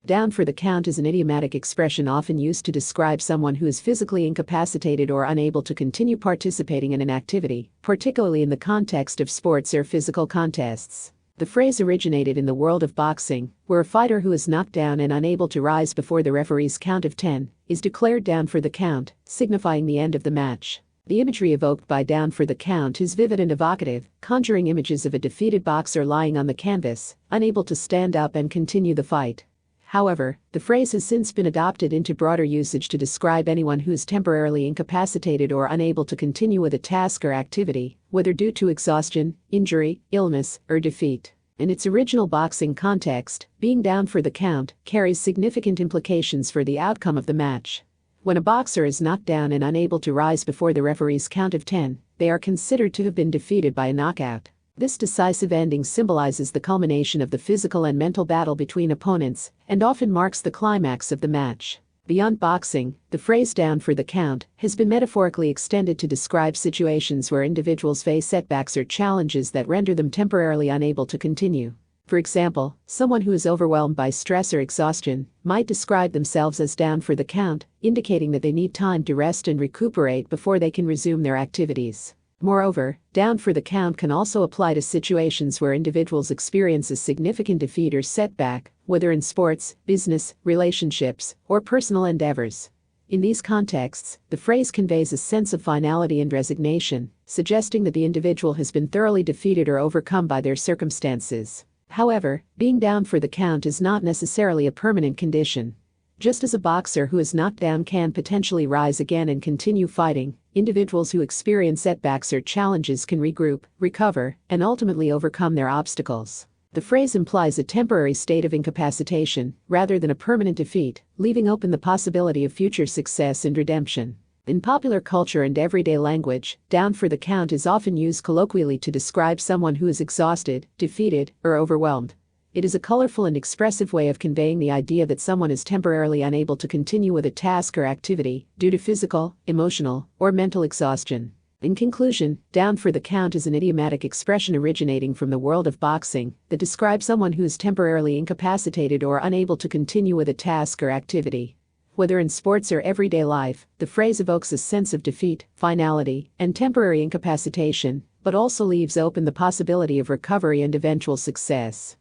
Down for the count is an idiomatic expression often used to describe someone who is physically incapacitated or unable to continue participating in an activity, particularly in the context of sports or physical contests. The phrase originated in the world of boxing, where a fighter who is knocked down and unable to rise before the referee's count of 10 is declared down for the count, signifying the end of the match. The imagery evoked by down for the count is vivid and evocative, conjuring images of a defeated boxer lying on the canvas, unable to stand up and continue the fight. However, the phrase has since been adopted into broader usage to describe anyone who is temporarily incapacitated or unable to continue with a task or activity, whether due to exhaustion, injury, illness, or defeat. In its original boxing context, being down for the count carries significant implications for the outcome of the match. When a boxer is knocked down and unable to rise before the referee's count of 10, they are considered to have been defeated by a knockout. This decisive ending symbolizes the culmination of the physical and mental battle between opponents, and often marks the climax of the match. Beyond boxing, the phrase down for the count has been metaphorically extended to describe situations where individuals face setbacks or challenges that render them temporarily unable to continue. For example, someone who is overwhelmed by stress or exhaustion might describe themselves as down for the count, indicating that they need time to rest and recuperate before they can resume their activities. Moreover, down for the count can also apply to situations where individuals experience a significant defeat or setback, whether in sports, business, relationships, or personal endeavors. In these contexts, the phrase conveys a sense of finality and resignation, suggesting that the individual has been thoroughly defeated or overcome by their circumstances. However, being down for the count is not necessarily a permanent condition. Just as a boxer who is knocked down can potentially rise again and continue fighting, individuals who experience setbacks or challenges can regroup, recover, and ultimately overcome their obstacles. The phrase implies a temporary state of incapacitation, rather than a permanent defeat, leaving open the possibility of future success and redemption. In popular culture and everyday language, down for the count is often used colloquially to describe someone who is exhausted, defeated, or overwhelmed. It is a colorful and expressive way of conveying the idea that someone is temporarily unable to continue with a task or activity due to physical, emotional, or mental exhaustion. In conclusion, down for the count is an idiomatic expression originating from the world of boxing that describes someone who is temporarily incapacitated or unable to continue with a task or activity. Whether in sports or everyday life, the phrase evokes a sense of defeat, finality, and temporary incapacitation, but also leaves open the possibility of recovery and eventual success.